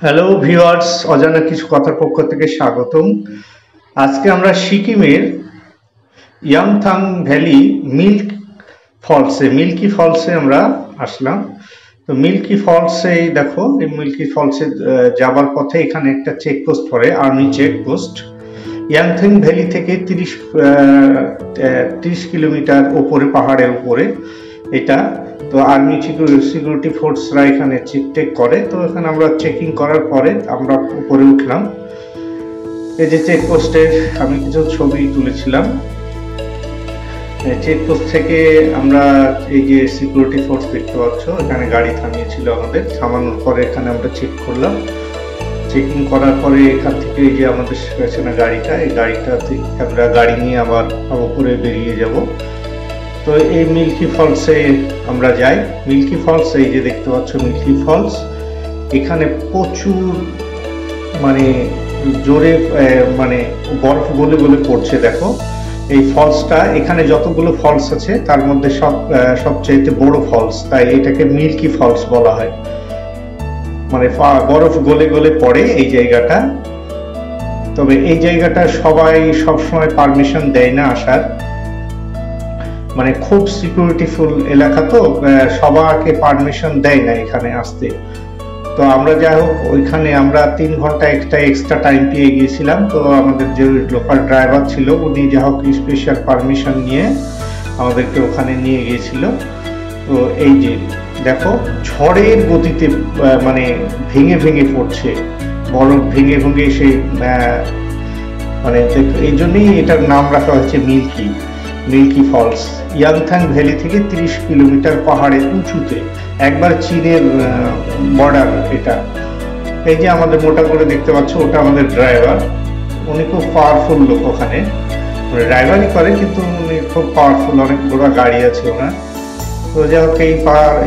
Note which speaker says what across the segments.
Speaker 1: Hello viewers, অজানা কিছু কথার পক্ষ থেকে স্বাগতম। আজকে আমরা সিকিমের ইয়াংথাং ভ্যালি মিল্কি ফলসে আমরা আসলাম। তো মিল্কি ফলসে দেখো, এই মিল্কি ফলসে যাবার পথে এখানে একটা চেকপোস্ট পড়ে, আর্মি চেকপোস্ট। ইয়াংথাং ভ্যালি থেকে 30 কিলোমিটার উপরে, পাহাড়ের উপরে এটা। তো আর্মি সিকিউরিটি ফোর্সরা এখানে চেক করে। তো এখানে আমরা চেকিং করার পরে আমরা উপরে উঠলাম। এই যে চেকপোস্টের আমি কিছু ছবি তুলেছিলাম। চেকপোস্ট থেকে আমরা এই যে সিকিউরিটি ফোর্স দেখতে পাচ্ছ, এখানে গাড়ি থামিয়েছিল আমাদের। থামানোর পরে এখানে আমরা চেক করলাম। চেকিং করার পরে এখান থেকে এই যে আমাদের পেছনে গাড়িটা, এই গাড়িটাতে আমরা গাড়ি নিয়ে আবার উপরে বেরিয়ে যাব। তো এই মিল্কি ফলসে আমরা যাই। মিল্কি ফলস, এই যে দেখতে পাচ্ছ মিল্কি ফলস, এখানে প্রচুর মানে জোরে মানে বরফ গলে গলে পড়ছে। দেখো এই ফলসটা, এখানে যতগুলো ফলস আছে তার মধ্যে সবচেয়ে বড় ফলস, তাই এটাকে মিল্কি ফলস বলা হয়। মানে বরফ গলে গলে পড়ে এই জায়গাটা। তবে এই জায়গাটা সবাই সবসময় পারমিশন দেয় না আসার, মানে খুব সিকিউরিটিফুল এলাকা, তো সবাইকে পারমিশন দেয় না এখানে আসতে। তো আমরা যাই হোক, ওইখানে আমরা 3 ঘন্টা এক্সট্রা টাইম পেয়ে গিয়েছিলাম। তো আমাদের যে লোকাল ড্রাইভার ছিল, উনি যাই হোক স্পেশাল পারমিশন নিয়ে আমাদেরকে ওখানে নিয়ে গিয়েছিল। তো এই যে দেখো, ঝড়ের গতিতে মানে ভেঙে ভেঙে পড়ছে বরফ, ভেঙে ভেঙে সেই মানে এই জন্যই এটার নাম রাখা হয়েছে মিল্কি ফলস। ইয়াংথাং ভ্যালি থেকে 30 কিলোমিটার পাহাড়ের উঁচুতে, একবার চীনের বর্ডার এটা। এই যে আমাদের মোটা করে দেখতে পাচ্ছ, ওটা আমাদের ড্রাইভার। উনি খুব পাওয়ারফুল লোক, ওখানে ড্রাইভারই করে কিন্তু উনি খুব পাওয়ারফুল, অনেক বড় গাড়ি আছে ওনার। তো যাই হোক, এই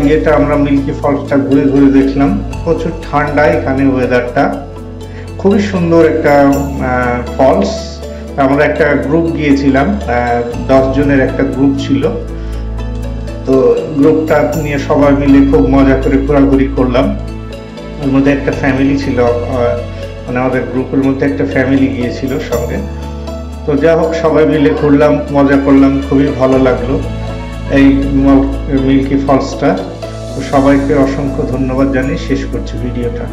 Speaker 1: ইয়েটা আমরা মিল্কি ফলসটা ঘুরে ঘুরে দেখলাম। প্রচুর ঠান্ডা এখানে, ওয়েদারটা খুবই সুন্দর একটা ফলস। আমরা একটা গ্রুপ গিয়েছিলাম, 10 জনের একটা গ্রুপ ছিল। তো গ্রুপটা নিয়ে সবাই মিলে খুব মজা করে ঘোরাঘুরি করলাম। ওর মধ্যে একটা ফ্যামিলি ছিল, মানে আমাদের গ্রুপের মধ্যে একটা ফ্যামিলি গিয়েছিল সঙ্গে। তো যা হোক, সবাই মিলে ঘুরলাম, মজা করলাম, খুবই ভালো লাগলো এই মিল্কি ফলসটা। তো সবাইকে অসংখ্য ধন্যবাদ জানিয়ে শেষ করছি ভিডিওটা।